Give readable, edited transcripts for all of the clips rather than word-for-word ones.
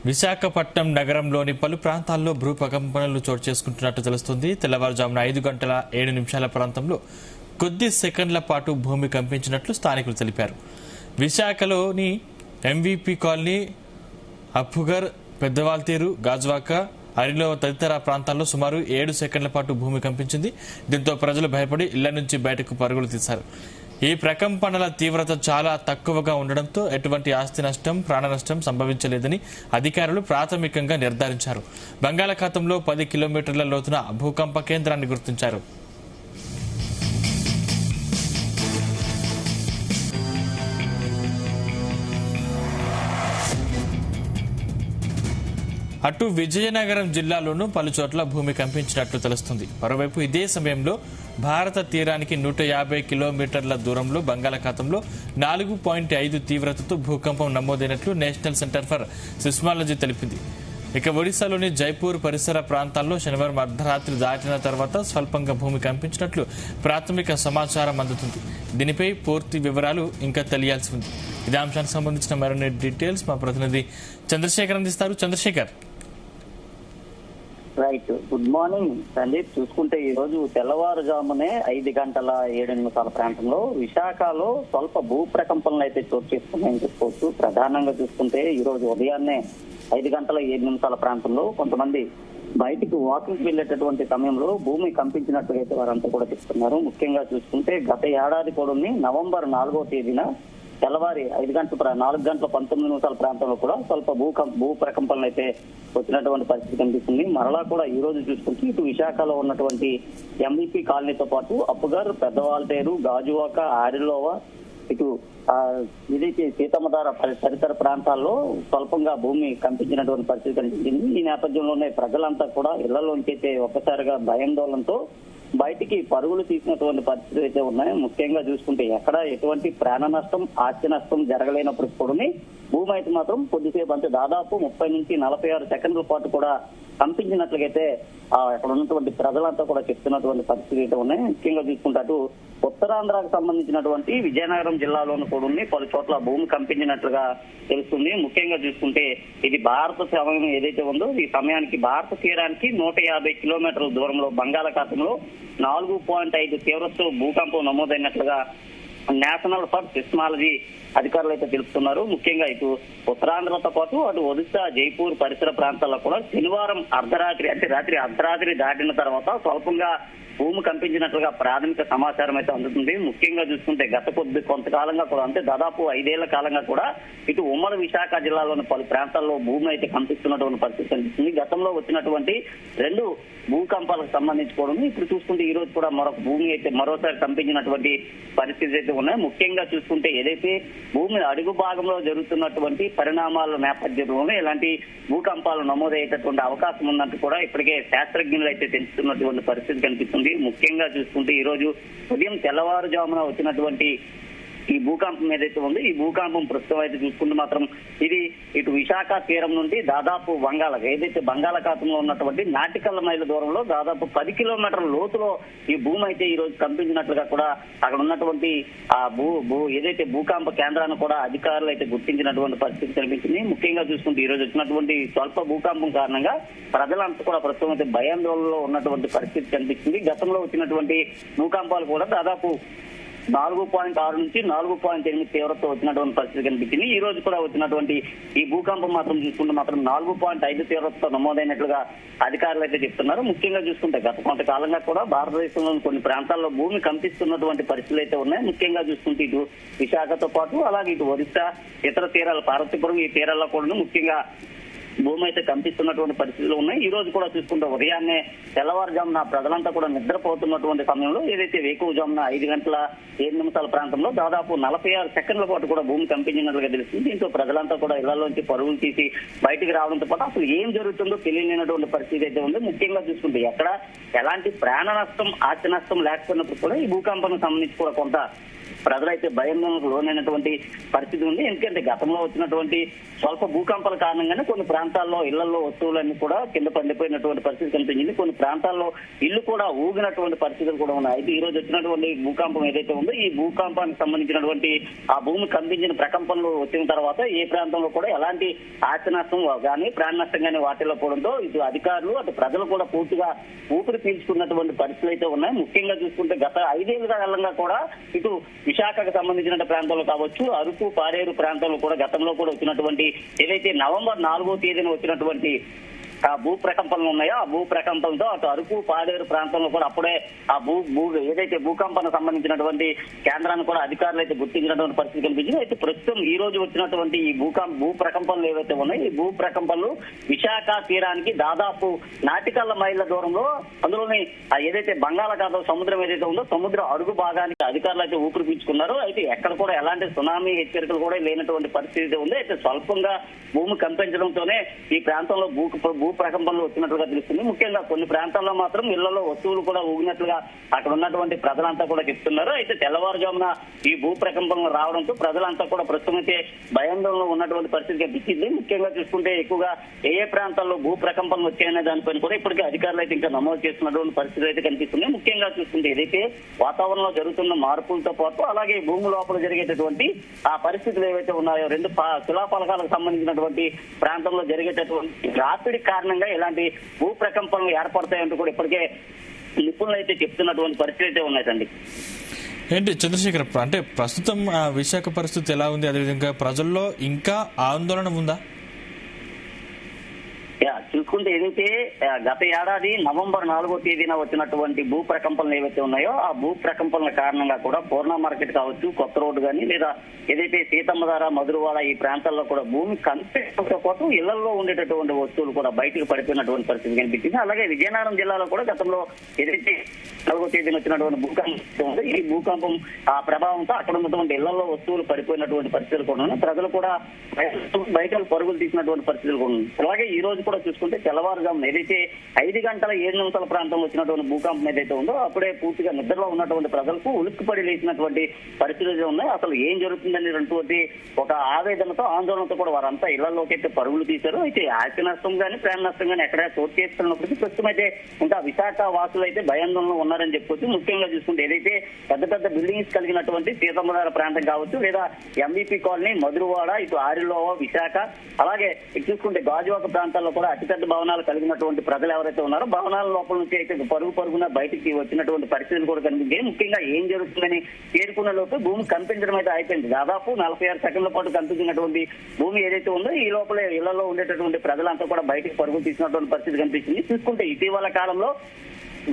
విశాఖపట్నం నగరంలోని పలు ప్రాంతాల్లో భూకంపాలు చోటు చేసుకుంటున్నట్టు తెలుస్తుంది. తెల్లవారుజామున 5:07 ప్రాంతంలో కొద్ది సెకండ్ల పాటు భూమి కంపించినట్లు స్థానికులు తెలిపారు. విశాఖలోని ఎంవీపీ కాలనీ, అప్పుగర్, పెద్దవాల్తీరు, గాజువాక, అరిలో తదితర ప్రాంతాల్లో సుమారు 7 సెకండ్ల పాటు భూమి కంపించింది. దీంతో ప్రజలు భయపడి ఇళ్ల నుంచి బయటకు పరుగులు తీశారు. ఈ ప్రకంపనల తీవ్రత చాలా తక్కువగా ఉండడంతో ఎటువంటి ఆస్తి నష్టం, ప్రాణ నష్టం సంభవించలేదని అధికారులు ప్రాథమికంగా నిర్ధారించారు. బంగాళాఖాతంలో 10 కిలోమీటర్ల లోతున భూకంప కేంద్రాన్ని గుర్తించారు. అటు విజయనగరం జిల్లాలోనూ పలు చోట్ల భూమి కంపించినట్లు తెలుస్తుంది. మరోవైపు ఇదే సమయంలో భారత తీరానికి 150 కిలోమీటర్ల దూరంలో బంగాళాఖాతంలో 4.5 తీవ్రతతో భూకంపం నమోదైనట్లు నేషనల్ సెంటర్ ఫర్ సిస్మాలజీ తెలిపింది. ఇక ఒడిశాలోని జైపూర్ పరిసర ప్రాంతాల్లో శనివారం అర్ధరాత్రి దాటిన తర్వాత స్వల్పంగా భూమి కంపించినట్లు ప్రాథమిక సమాచారం అందుతుంది. దీనిపై పూర్తి వివరాలు ఇంకా తెలియాల్సి ఉంది. ఇదే అంశానికి సంబంధించిన మరిన్ని డీటెయిల్స్ మా ప్రతినిధి చంద్రశేఖర్ అందిస్తారు. Chandrashekar. Right, good morning Sandeep. చూసుకుంటే ఈ రోజు తెల్లవారుజామునే 5:07 ప్రాంతంలో విశాఖలో స్వల్ప భూ ప్రకంపనలు అయితే చోటు చేసుకున్నాయని చెప్పుకోవచ్చు. ప్రధానంగా చూసుకుంటే ఈ రోజు ఉదయాన్నే 5:07 ప్రాంతంలో కొంతమంది బయటికి వాకింగ్ వెళ్లేటటువంటి సమయంలో భూమి కంపించినట్టుగా అయితే వారంతా కూడా చెప్తున్నారు. ముఖ్యంగా చూసుకుంటే గత ఏడాది కూడా నవంబర్ 4వ తేదీన తెల్లవారి 4:19 ప్రాంతంలో కూడా స్వల్ప భూ ప్రకంపనలు అయితే వచ్చినటువంటి పరిస్థితి కనిపిస్తుంది. మరలా కూడా ఈ రోజు చూసుకుంటే ఇటు విశాఖలో ఉన్నటువంటి ఎంవీపీ కాలనీతో పాటు అప్పుగర్, పెద్దవాల్తేరు, గాజువాక, ఆరిలోవ, ఇటు ఏదైతే సీతమ్మధార పరిసర ప్రాంతాల్లో స్వల్పంగా భూమి కంపించినటువంటి పరిస్థితి కనిపించింది. ఈ నేపథ్యంలోనే ప్రజలంతా కూడా ఇళ్లలోంచి అయితే ఒక్కసారిగా భయాందోళనతో బయటికి పరుగులు తీసినటువంటి పరిస్థితులు అయితే ఉన్నాయి. ముఖ్యంగా చూసుకుంటే ఎక్కడ ఎటువంటి ప్రాణ నష్టం, ఆస్తి నష్టం జరగలేనప్పటికీ కూడా భూమి అయితే మాత్రం కొద్దిసేపు అంటే దాదాపు 30 నుంచి 46 సెకండ్ల పాటు కూడా కంపించినట్లయితే అక్కడ ఉన్నటువంటి ప్రజలంతా కూడా చెప్తున్నటువంటి పరిస్థితులు అయితే ఉన్నాయి. ముఖ్యంగా చూసుకుంటే అటు ఉత్తరాంధ్రకు సంబంధించినటువంటి విజయనగరం జిల్లాలోని కూడా పలు చోట్ల భూమి కంపించినట్లుగా తెలుస్తుంది. ముఖ్యంగా చూసుకుంటే ఇది భారత సమయం ఏదైతే ఉందో ఈ సమయానికి భారత తీరానికి 150 కిలోమీటర్ల దూరంలో బంగాళాఖాతంలో 4.5 తీవ్రతతో భూకంపం నమోదైనట్లుగా నేషనల్ ఫర్ సిస్మాలజీ అధికారులు అయితే తెలుపుతున్నారు. ముఖ్యంగా ఇటు ఉత్తరాంధ్రతో పాటు అటు ఒడిశా, జైపూర్ పరిసర ప్రాంతాల్లో కూడా శనివారం అర్ధరాత్రి దాటిన తర్వాత స్వల్పంగా భూమి కంపించినట్లుగా ప్రాథమిక సమాచారం అయితే అందుతుంది. ముఖ్యంగా చూసుకుంటే గత కొంతకాలంగా కూడా అంటే దాదాపు 5 ఏళ్ల కాలంగా కూడా ఇటు ఉమ్మడి విశాఖ జిల్లాలోని పలు ప్రాంతాల్లో భూమి అయితే కంపిస్తున్నటువంటి పరిస్థితి కనిపిస్తుంది. గతంలో వచ్చినటువంటి 2 భూకంపాలకు సంబంధించి కూడా ఇప్పుడు చూసుకుంటే ఈ రోజు కూడా మరొక భూమి అయితే మరోసారి కంపించినటువంటి పరిస్థితి అయితే ఉన్నాయి. ముఖ్యంగా చూసుకుంటే ఏదైతే భూమి అడుగు భాగంలో జరుగుతున్నటువంటి పరిణామాల నేపథ్యంలోనే ఇలాంటి భూకంపాలు నమోదయ్యేటటువంటి అవకాశం ఉన్నట్టు కూడా ఇప్పటికే శాస్త్రజ్ఞులు అయితే తెలుస్తున్నటువంటి పరిస్థితి కనిపిస్తుంది. ముఖ్యంగా చూసుకుంటే ఈ రోజు ఉదయం తెల్లవారుజామున వచ్చినటువంటి ఈ భూకంపం ఏదైతే ఉందో ఈ భూకంపం ప్రస్తుతం అయితే చూసుకుంటే మాత్రం ఇది ఇటు విశాఖ తీరం నుండి దాదాపు ఏదైతే బంగాళాఖాతంలో ఉన్నటువంటి నాటికల్ మైళ్ళ దూరంలో దాదాపు 10 కిలోమీటర్ల లోతులో ఈ భూమి అయితే ఈ రోజు కంపించినట్లుగా కూడా అక్కడ ఉన్నటువంటి ఆ ఏదైతే భూకంప కేంద్రాన్ని కూడా అధికారులు అయితే గుర్తించినటువంటి పరిస్థితి కనిపించింది. ముఖ్యంగా చూసుకుంటే ఈ రోజు వచ్చినటువంటి స్వల్ప భూకంపం కారణంగా ప్రజలంతా కూడా ప్రస్తుతం అయితే భయాందోళనలో ఉన్నటువంటి పరిస్థితి కనిపించింది. గతంలో వచ్చినటువంటి భూకంపాలు కూడా దాదాపు 4.6 నుంచి 4.8 తీవ్రత వచ్చినటువంటి పరిస్థితి కనిపించింది. ఈ రోజు కూడా వచ్చినటువంటి ఈ భూకంపం మాత్రం చూసుకుంటే మాత్రం 4.5 తీవ్రతతో నమోదైనట్లుగా అధికారులు అయితే చెప్తున్నారు. ముఖ్యంగా చూసుకుంటే గత కొంతకాలంగా కూడా భారతదేశంలోని కొన్ని ప్రాంతాల్లో భూమి కంపిస్తున్నటువంటి పరిస్థితులు అయితే ఉన్నాయి. ముఖ్యంగా చూసుకుంటే ఇటు విశాఖతో పాటు అలాగే ఇటు ఒరిస్సా ఇతర తీరాలు, పార్వతీపురం ఈ తీరాల్లో కూడా ముఖ్యంగా భూమి అయితే కంపిస్తున్నటువంటి పరిస్థితులు ఉన్నాయి. ఈ రోజు కూడా చూసుకుంటే ఉదయాన్నే తెల్లవారుజామున ప్రజలంతా కూడా నిద్రపోతున్నటువంటి సమయంలో ఏదైతే వేకువజామున 5:07 ప్రాంతంలో దాదాపు 46 సెకండ్ల పాటు కూడా భూమి కంపించినట్లుగా తెలుస్తుంది. దీంతో ప్రజలంతా కూడా ఇళ్లలోంచి పరుగులు తీసి బయటికి రావడంతో పాటు అసలు ఏం జరుగుతుందో తెలియలేనటువంటి పరిస్థితి అయితే ఉంది. ముఖ్యంగా చూసుకుంటే ఎక్కడ ఎలాంటి ప్రాణ నష్టం, ఆస్తి నష్టం లేకపోయినప్పుడు కూడా ఈ భూకంపానికి సంబంధించి కూడా కొంత ప్రజలైతే భయాందోళనకు లోనైనటువంటి పరిస్థితి ఉంది. ఎందుకంటే గతంలో వచ్చినటువంటి స్వల్ప భూకంపాల కారణంగానే కొన్ని ప్రాంతాల్లో ఇళ్లలో వస్తువులన్నీ కూడా కింద పడిపోయినటువంటి పరిస్థితి కనిపించింది. కొన్ని ప్రాంతాల్లో ఇల్లు కూడా ఊగినటువంటి పరిస్థితులు కూడా ఉన్నాయి. అయితే ఈ రోజు వచ్చినటువంటి భూకంపం ఏదైతే ఉందో ఈ భూకంపానికి సంబంధించినటువంటి ఆ భూమి కంపించిన ప్రకంపనలు వచ్చిన తర్వాత ఏ ప్రాంతంలో కూడా ఎలాంటి ఆస్తి నష్టం కానీ ప్రాణ నష్టం కానీ వాటిల్లో పోవడంతో ఇటు అధికారులు అటు ప్రజలు కూడా పూర్తిగా ఊపిరి పీల్చుకున్నటువంటి పరిస్థితులు అయితే ఉన్నాయి. ముఖ్యంగా చూసుకుంటే గత 5 ఏళ్ల కాలంగా కూడా ఇటు విశాఖకు సంబంధించిన ప్రాంతాల్లో కావచ్చు, అరకు పాడేరు ప్రాంతాల్లో కూడా గతంలో కూడా వచ్చినటువంటి ఏదైతే నవంబర్ 4వ తేదీన వచ్చినటువంటి ఆ భూ ప్రకంపనలు ఉన్నాయో ఆ భూ ప్రకంపనతో అటు అరకు పాడేరు ప్రాంతంలో కూడా అప్పుడే ఆ ఏదైతే భూకంపన సంబంధించినటువంటి కేంద్రాన్ని కూడా అధికారులు అయితే గుర్తించినటువంటి పరిస్థితి కనిపించింది. అయితే ప్రస్తుతం ఈ రోజు వచ్చినటువంటి ఈ భూ ప్రకంపనలు ఏవైతే ఉన్నాయో ఈ భూ ప్రకంపనలు విశాఖ తీరానికి దాదాపు నాటికల్ల మైళ్ళ దూరంలో అందులోని ఏదైతే బంగాళాఖాతం సముద్రం ఏదైతే ఉందో సముద్ర అడుగు భాగానికి అధికారులు అయితే ఊపిరి పీల్చుకున్నారు. అయితే ఎక్కడ కూడా ఎలాంటి సునామీ హెచ్చరికలు కూడా లేనటువంటి పరిస్థితి ఉంది. అయితే స్వల్పంగా భూమి కంపించడంతోనే ఈ ప్రాంతంలో భూ ప్రకంపనలు వచ్చినట్లుగా తెలుస్తుంది. ముఖ్యంగా కొన్ని ప్రాంతాల్లో మాత్రం ఇళ్లలో వస్తువులు కూడా ఊగినట్లుగా అక్కడ ఉన్నటువంటి ప్రజలంతా కూడా చెప్తున్నారు. అయితే తెల్లవారుజామున ఈ భూ ప్రకంపనలు రావడంతో ప్రజలంతా కూడా ప్రస్తుతం అయితే భయాందోళనలో ఉన్నటువంటి పరిస్థితి కనిపించింది. ముఖ్యంగా చూసుకుంటే ఎక్కువగా ఏ ప్రాంతాల్లో భూ ప్రకంపనలు వచ్చాయనే దానిపైన కూడా ఇప్పటికే అధికారులు అయితే ఇంకా నమోదు చేస్తున్నటువంటి పరిస్థితులు అయితే కనిపిస్తుంది. ముఖ్యంగా చూసుకుంటే ఏదైతే వాతావరణంలో జరుగుతున్న మార్పులతో పాటు అలాగే భూమి లోపల జరిగేటటువంటి ఆ పరిస్థితులు ఏవైతే ఉన్నాయో రెండు శిలాఫలకాలకు సంబంధించినటువంటి ప్రాంతంలో జరిగేటటువంటి రాపిడి కారణంగా ఇలాంటి భూ ప్రకంపనలు ఏర్పడతాయంటూ కూడా ఇప్పటికే నిపుణులు అయితే చెప్తున్నటువంటి పరిస్థితి అయితే ఉన్నాయండి. ఏంటి చంద్రశేఖర్, అంటే ప్రస్తుతం విశాఖ పరిస్థితి ఎలా ఉంది, అదేవిధంగా ప్రజల్లో ఇంకా ఆందోళన ఉందా? చూసుకుంటే ఏదైతే గత ఏడాది నవంబర్ 4వ తేదీన వచ్చినటువంటి భూ ప్రకంపనలు ఏవైతే ఉన్నాయో ఆ భూ ప్రకంపనల కారణంగా కూడా పూర్ణ మార్కెట్ కావచ్చు, కొత్త రోడ్డు కానీ లేదా ఏదైతే సీతమ్మధార, మధురవాడ ఈ ప్రాంతాల్లో కూడా భూమి కంపెనీతో పాటు ఇళ్లలో ఉండేటటువంటి వస్తువులు కూడా బయటకు పడిపోయినటువంటి పరిస్థితి కనిపించింది. అలాగే విజయనగరం జిల్లాలో కూడా గతంలో ఏదైతే 4వ తేదీన వచ్చినటువంటి భూకంపం ఉంది ఈ భూకంపం ఆ ప్రభావంతో అక్కడ ఉన్నటువంటి ఇళ్లలో వస్తువులు పడిపోయినటువంటి పరిస్థితులు కూడా ఉన్నాయి. ప్రజలు కూడా బయట పరుగులు తీసినటువంటి పరిస్థితులు కూడా ఉన్నాయి. అలాగే ఈ రోజు కూడా చూసుకుంటే తెల్లవారుజామున ఏదైతే 5 గంటల 7 నిమిషాల ప్రాంతంలో వచ్చినటువంటి భూకంపం ఏదైతే ఉందో అప్పుడే పూర్తిగా నిద్రలో ఉన్నటువంటి ప్రజలకు ఉలిక్కిపడి లేచినటువంటి పరిస్థితులు ఉన్నాయి. అసలు ఏం జరుగుతుందనేటువంటి ఒక ఆవేదనతో ఆందోళనతో కూడా వారంతా ఇళ్లలోకి అయితే పరుగులు తీశారు. అయితే ఆస్తి నష్టం కానీ ప్రాణ నష్టం కానీ ఎక్కడ చోటు చేసుకున్నప్పటికీ ప్రస్తుతం అయితే ఇంకా విశాఖ వాసులు అయితే భయాందోళనలో ఉన్నారని చెప్పుకోవచ్చు. ముఖ్యంగా చూసుకుంటే ఏదైతే పెద్ద పెద్ద బిల్డింగ్స్ కలిగినటువంటి సీతమ్మధార ప్రాంతం కావచ్చు లేదా ఎంబీపీ కాలనీ, మధురవాడ, ఇటు ఆరిలోవ, విశాఖ అలాగే ఇటు చూసుకుంటే గాజువాక ప్రాంతాల్లో కూడా అతిపెద్ద భవనాలు కలిగినటువంటి ప్రజలు ఎవరైతే ఉన్నారో భవనాల లోపల నుంచి అయితే పరుగున బయటికి వచ్చినటువంటి పరిస్థితులు కూడా కనిపించాయి. ముఖ్యంగా ఏం జరుగుతుందని చేరుకున్న లోపు భూమి కనిపించడం అయితే అయిపోయింది. దాదాపు 46 సెకండ్ల పాటు కనిపించినటువంటి భూమి ఏదైతే ఉందో ఈ లోపలే ఇళ్లలో ఉండేటటువంటి ప్రజలంతా కూడా బయటికి పరుగులు తీసినటువంటి పరిస్థితి కనిపించింది. చూసుకుంటే ఇటీవల కాలంలో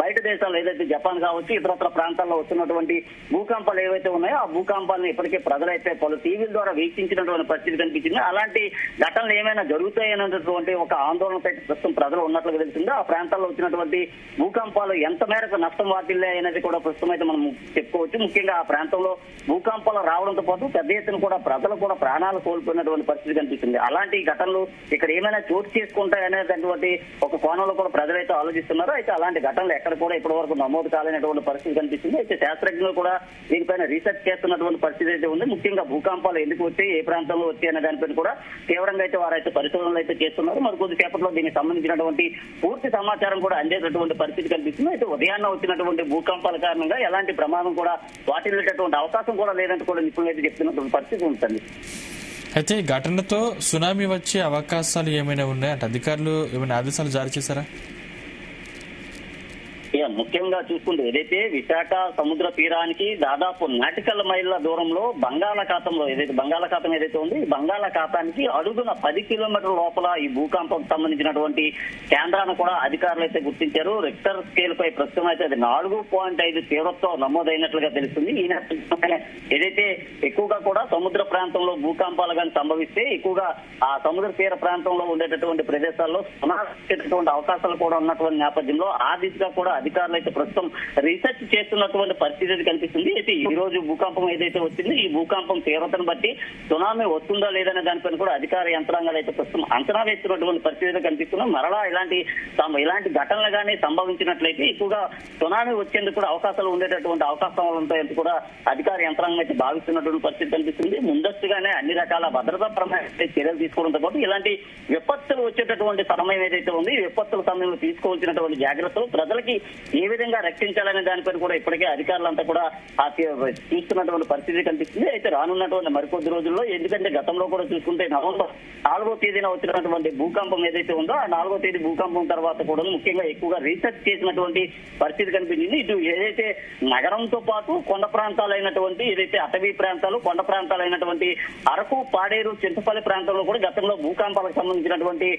బయట దేశాలు ఏదైతే జపాన్ కావచ్చు ఇతరత్ర ప్రాంతాల్లో వస్తున్నటువంటి భూకంపాలు ఏవైతే ఉన్నాయో ఆ భూకంపాలను ఇప్పటికే ప్రజలైతే పలు టీవీల ద్వారా వీక్షించినటువంటి పరిస్థితి కనిపించింది. అలాంటి ఘటనలు ఏమైనా జరుగుతాయనేటటువంటి ఒక ఆందోళనతో ప్రస్తుతం ప్రజలు ఉన్నట్లుగా తెలిసిందో ఆ ప్రాంతాల్లో వచ్చినటువంటి భూకంపాలు ఎంత మేరకు నష్టం వాటిల్లాయి అనేది కూడా ప్రస్తుతం అయితే మనం చెప్పుకోవచ్చు. ముఖ్యంగా ఆ ప్రాంతంలో భూకంపాలు రావడంతో పాటు పెద్ద ఎత్తున కూడా ప్రజలు కూడా ప్రాణాలు కోల్పోయినటువంటి పరిస్థితి కనిపిస్తుంది. అలాంటి ఘటనలు ఇక్కడ ఏమైనా చోటు చేసుకుంటాయనేటటువంటి ఒక కోణంలో కూడా ప్రజలైతే ఆలోచిస్తున్నారు. అయితే అలాంటి ఘటనలు ఎక్కడ కూడా ఇప్పటి వరకు నమోదు కాలేనటువంటి పరిస్థితి కనిపిస్తుంది. అయితే శాస్త్రజ్ఞులు కూడా దీనిపైన రీసెర్చ్ చేస్తున్నటువంటి పరిస్థితి అయితే ఉంది. ముఖ్యంగా భూకంపాలు ఎందుకు వచ్చాయి, ఏ ప్రాంతంలో వచ్చాయి అనే దానిపైన కూడా తీవ్రంగా అయితే వారైతే పరిశోధనలు అయితే చేస్తున్నారు. మరి కొద్దిసేపట్లో దీనికి సంబంధించినటువంటి పూర్తి సమాచారం కూడా అందేటటువంటి పరిస్థితి కనిపిస్తుంది. అయితే ఉదయాన్న వచ్చినటువంటి భూకంపాల కారణంగా ఎలాంటి ప్రమాదం కూడా వాటిల్లేటటువంటి అవకాశం కూడా లేదంటూ కూడా నిపుణులు అయితే చెప్తున్నటువంటి పరిస్థితి ఉంటుంది. అయితే ఘటనతో సునామీ వచ్చే అవకాశాలు ఏమైనా ఉన్నాయా అంటే అధికారులు ఏమైనా ఆదేశాలు జారీ చేశారా? ముఖ్యంగా చూసుకుంటే ఏదైతే విశాఖ సముద్ర తీరానికి దాదాపు నాటికల్ మైళ్ళ దూరంలో బంగాళాఖాతంలో బంగాళాఖాతం ఏదైతే ఉంది ఈ బంగాళాఖాతానికి అడుగున 10 కిలోమీటర్ల లోపల ఈ భూకంపం సంబంధించినటువంటి కేంద్రాన్ని కూడా అధికారులు అయితే గుర్తించారు. రిక్టర్ స్కేల్ పై ప్రస్తుతం అయితే అది 4.5 తీవ్రత్వం నమోదైనట్లుగా తెలుస్తుంది. ఈ నేపథ్యంలో ఏదైతే ఎక్కువగా కూడా సముద్ర ప్రాంతంలో భూకంపాలు కానీ సంభవిస్తే ఎక్కువగా ఆ సముద్ర తీర ప్రాంతంలో ఉండేటటువంటి ప్రదేశాల్లో సునామీ అవకాశాలు కూడా ఉన్నటువంటి నేపథ్యంలో ఆ దిశగా కూడా అధికారులు అధికారులు అయితే ప్రస్తుతం రీసెర్చ్ చేస్తున్నటువంటి పరిస్థితి అయితే కనిపిస్తుంది. అయితే ఈ రోజు భూకంపం ఏదైతే వచ్చింది, ఈ భూకంపం తీవ్రతను బట్టి సునామీ వస్తుందా లేదనే దానిపైన కూడా అధికార యంత్రాంగాలు అయితే ప్రస్తుతం అంచనా వేస్తున్నటువంటి పరిస్థితి కనిపిస్తున్నాయి. మరలా ఇలాంటి ఘటనలు కానీ సంభవించినట్లయితే ఎక్కువగా సునామీ వచ్చేందుకు కూడా అవకాశాలు ఉండేటటువంటి అవకాశాలు ఉంటాయంటూ కూడా అధికార యంత్రాంగం అయితే భావిస్తున్నటువంటి పరిస్థితి కనిపిస్తుంది. ముందస్తుగానే అన్ని రకాల భద్రతాపరమైన చర్యలు తీసుకోవడంతో పాటు ఇలాంటి విపత్తులు వచ్చేటటువంటి సమయం ఏదైతే ఉంది, ఈ విపత్తుల సమయంలో తీసుకోవాల్సినటువంటి జాగ్రత్తలు ప్రజలకి ఏ విధంగా రక్షించాలనే దానిపైన కూడా ఇప్పటికే అధికారులంతా కూడా చూస్తున్నటువంటి పరిస్థితి కనిపిస్తుంది. అయితే రానున్నటువంటి మరికొద్ది రోజుల్లో, ఎందుకంటే గతంలో కూడా చూసుకుంటే నవంబర్ 4వ తేదీన వచ్చినటువంటి భూకంపం ఏదైతే ఉందో ఆ 4వ తేదీ భూకంపం తర్వాత కూడా ముఖ్యంగా ఎక్కువగా రీసెర్చ్ చేసినటువంటి పరిస్థితి కనిపించింది. ఇటు ఏదైతే నగరంతో పాటు కొండ ప్రాంతాలైనటువంటి ఏదైతే అటవీ ప్రాంతాలు, కొండ ప్రాంతాలైనటువంటి అరకు, పాడేరు, చింతపల్లి ప్రాంతంలో కూడా గతంలో భూకంపాలకు సంబంధించినటువంటి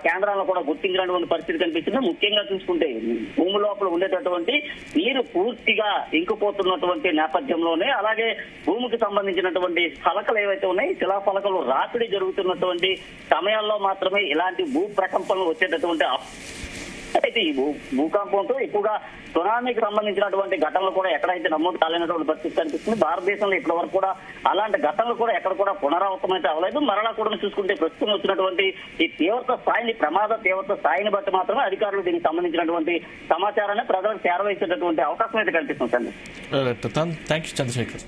కేంద్రాలను కూడా గుర్తించినటువంటి పరిస్థితి కనిపిస్తుంది. ముఖ్యంగా చూసుకుంటే భూమి లోపల ఉండేటటువంటి నీరు పూర్తిగా ఇంకిపోతున్నటువంటి నేపథ్యంలోనే, అలాగే భూమికి సంబంధించినటువంటి ఫలకలు ఏవైతే ఉన్నాయి, శిలా ఫలకలు రాపిడి జరుగుతున్నటువంటి సమయాల్లో మాత్రమే ఇలాంటి భూ ప్రకంపనలు వచ్చేటటువంటి అయితే ఈ భూకంపంతో ఎక్కువగా సునామీకి సంబంధించినటువంటి ఘటనలు కూడా ఎక్కడైతే నమోదు కాలేనటువంటి పరిస్థితి కనిపిస్తుంది. భారతదేశంలో ఇప్పటి వరకు కూడా అలాంటి ఘటనలు కూడా ఎక్కడ కూడా పునరావృతం అయితే అవ్వలేదు. మరలా కూడా చూసుకుంటే ప్రస్తుతం వచ్చినటువంటి ఈ ప్రమాద తీవ్రత స్థాయిని బట్టి మాత్రమే అధికారులు దీనికి సంబంధించినటువంటి సమాచారాన్ని ప్రజలకు చేరవేసేటటువంటి అవకాశం అయితే కనిపిస్తుంది. Thank you Chandrasekhar.